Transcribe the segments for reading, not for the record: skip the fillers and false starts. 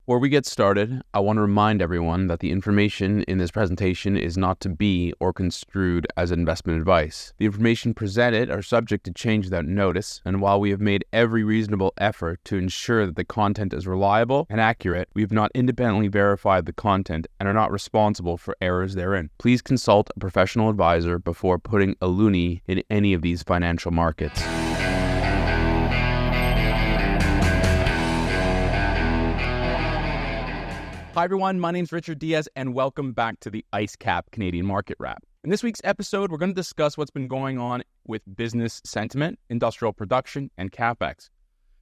Before we get started, I want to remind everyone that the information in this presentation is not to be or construed as investment advice. The information presented are subject to change without notice, and while we have made every reasonable effort to ensure that the content is reliable and accurate, we have not independently verified the content and are not responsible for errors therein. Please consult a professional advisor before putting a loonie in any of these financial markets. Hi everyone, my name's Richard Diaz and welcome back to the IceCap Canadian Market Wrap. In this week's episode, we're going to discuss what's been going on with business sentiment, industrial production, and CAPEX.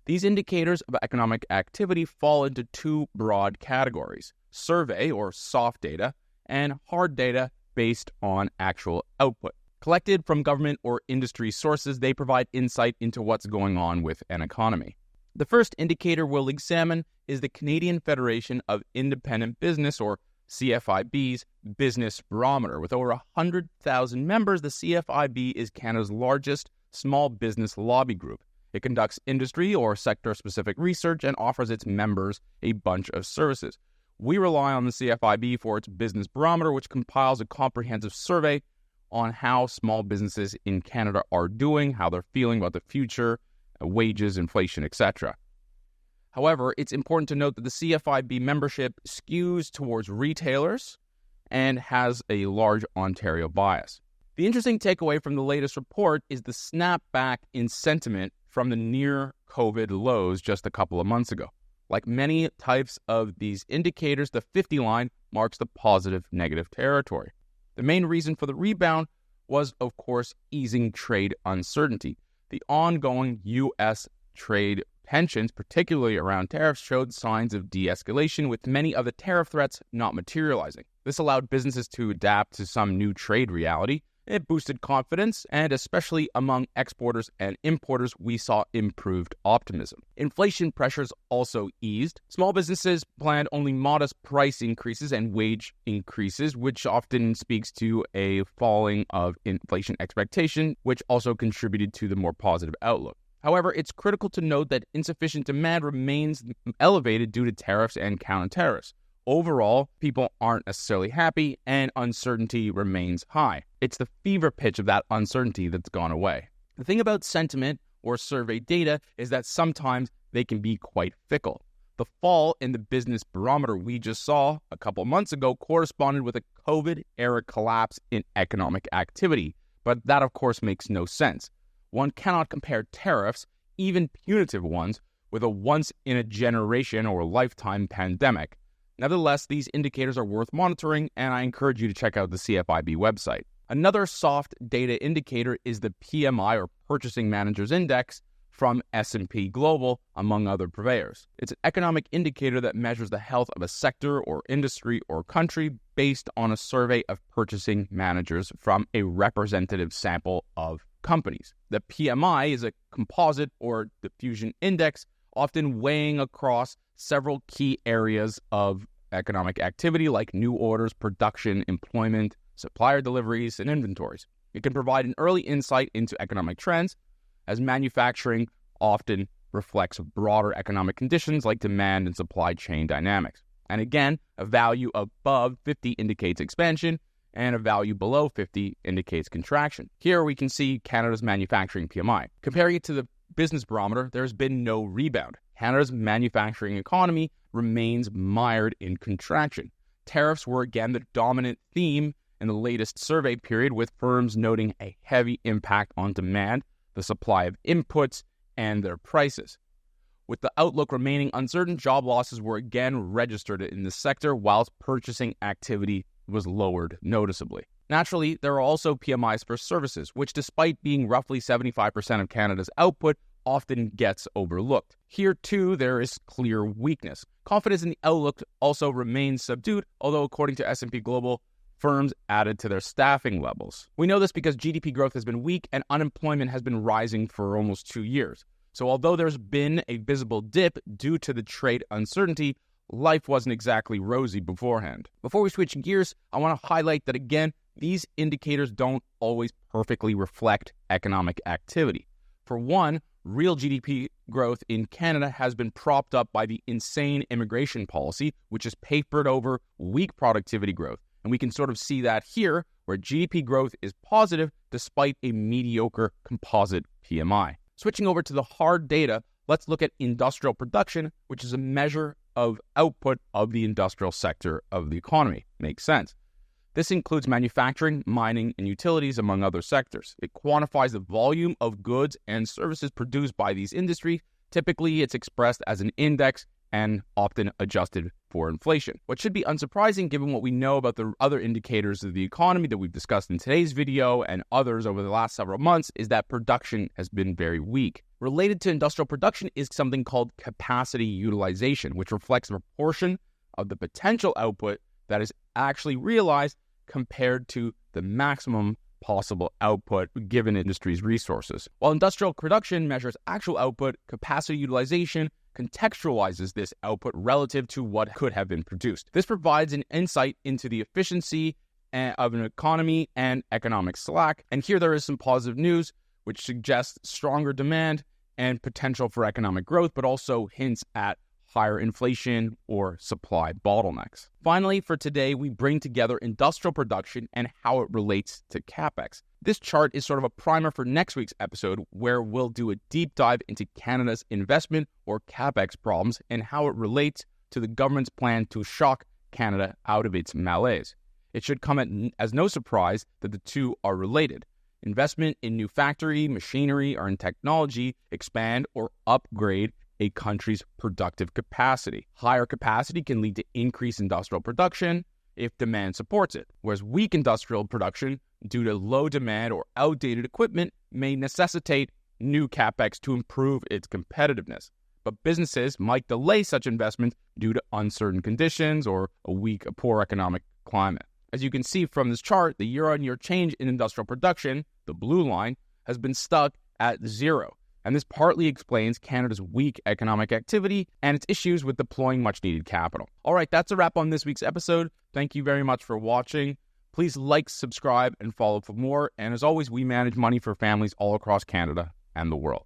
These indicators of economic activity fall into two broad categories: survey or soft data and hard data based on actual output. Collected from government or industry sources, they provide insight into what's going on with an economy. The first indicator we'll examine is the Canadian Federation of Independent Business, or CFIB's Business Barometer. With over 100,000 members, the CFIB is Canada's largest small business lobby group. It conducts industry or sector-specific research and offers its members a bunch of services. We rely on the CFIB for its Business Barometer, which compiles a comprehensive survey on how small businesses in Canada are doing, how they're feeling about the future, wages, inflation, etc. However, it's important to note that the CFIB membership skews towards retailers and has a large Ontario bias. The interesting takeaway from the latest report is the snapback in sentiment from the near-COVID lows just a couple of months ago. Like many types of these indicators, the 50 line marks the positive-negative territory. The main reason for the rebound was, of course, easing trade uncertainty. The ongoing U.S. trade tensions, particularly around tariffs, showed signs of de-escalation, with many of the tariff threats not materializing. This allowed businesses to adapt to some new trade reality. It boosted confidence, and especially among exporters and importers, we saw improved optimism. Inflation pressures also eased. Small businesses planned only modest price increases and wage increases, which often speaks to a falling of inflation expectation, which also contributed to the more positive outlook. However, it's critical to note that insufficient demand remains elevated due to tariffs and counter-tariffs. Overall, people aren't necessarily happy, and uncertainty remains high. It's the fever pitch of that uncertainty that's gone away. The thing about sentiment or survey data is that sometimes they can be quite fickle. The fall in the business barometer we just saw a couple months ago corresponded with a COVID-era collapse in economic activity, but that of course makes no sense. One cannot compare tariffs, even punitive ones, with a once-in-a-generation or lifetime pandemic. Nevertheless, these indicators are worth monitoring, and I encourage you to check out the CFIB website. Another soft data indicator is the PMI, or Purchasing Managers Index, from S&P Global, among other purveyors. It's an economic indicator that measures the health of a sector or industry or country based on a survey of purchasing managers from a representative sample of companies. The PMI is a composite or diffusion index, often weighing across several key areas of economic activity like new orders, production, employment, supplier deliveries, and inventories. It can provide an early insight into economic trends, as manufacturing often reflects broader economic conditions like demand and supply chain dynamics. And again, a value above 50 indicates expansion, and a value below 50 indicates contraction. Here we can see Canada's manufacturing PMI. Comparing it to the business barometer, there has been no rebound. Canada's manufacturing economy remains mired in contraction. Tariffs were again the dominant theme in the latest survey period, with firms noting a heavy impact on demand, the supply of inputs, and their prices. With the outlook remaining uncertain, job losses were again registered in the sector, whilst purchasing activity was lowered noticeably. Naturally, there are also PMIs for services, which despite being roughly 75% of Canada's output, often gets overlooked. Here, too, there is clear weakness. Confidence in the outlook also remains subdued, although according to S&P Global, firms added to their staffing levels. We know this because GDP growth has been weak and unemployment has been rising for almost 2 years. So although there's been a visible dip due to the trade uncertainty, life wasn't exactly rosy beforehand. Before we switch gears, I want to highlight that again, these indicators don't always perfectly reflect economic activity. For one, Real GDP growth in Canada has been propped up by the insane immigration policy, which has papered over weak productivity growth. And we can sort of see that here, where GDP growth is positive despite a mediocre composite PMI. Switching over to the hard data, let's look at industrial production, which is a measure of output of the industrial sector of the economy. Makes sense. This includes manufacturing, mining, and utilities, among other sectors. It quantifies the volume of goods and services produced by these industries. Typically, it's expressed as an index and often adjusted for inflation. What should be unsurprising given what we know about the other indicators of the economy that we've discussed in today's video and others over the last several months is that production has been very weak. Related to industrial production is something called capacity utilization, which reflects the proportion of the potential output that is actually realized compared to the maximum possible output given industry's resources. While industrial production measures actual output, capacity utilization contextualizes this output relative to what could have been produced. This provides an insight into the efficiency of an economy and economic slack. And here there is some positive news, which suggests stronger demand and potential for economic growth, but also hints at higher inflation or supply bottlenecks. Finally, for today, we bring together industrial production and how it relates to CAPEX. This chart is sort of a primer for next week's episode, where we'll do a deep dive into Canada's investment or CAPEX problems and how it relates to the government's plan to shock Canada out of its malaise. It should come as no surprise that the two are related. Investment in new factory, machinery, or in technology expand or upgrade a country's productive capacity. Higher capacity can lead to increased industrial production if demand supports it, whereas weak industrial production due to low demand or outdated equipment may necessitate new CAPEX to improve its competitiveness. But businesses might delay such investment due to uncertain conditions or a poor economic climate. As you can see from this chart, the year-on-year change in industrial production, the blue line, has been stuck at zero. And this partly explains Canada's weak economic activity and its issues with deploying much-needed capital. All right, that's a wrap on this week's episode. Thank you very much for watching. Please like, subscribe, and follow for more. And as always, we manage money for families all across Canada and the world.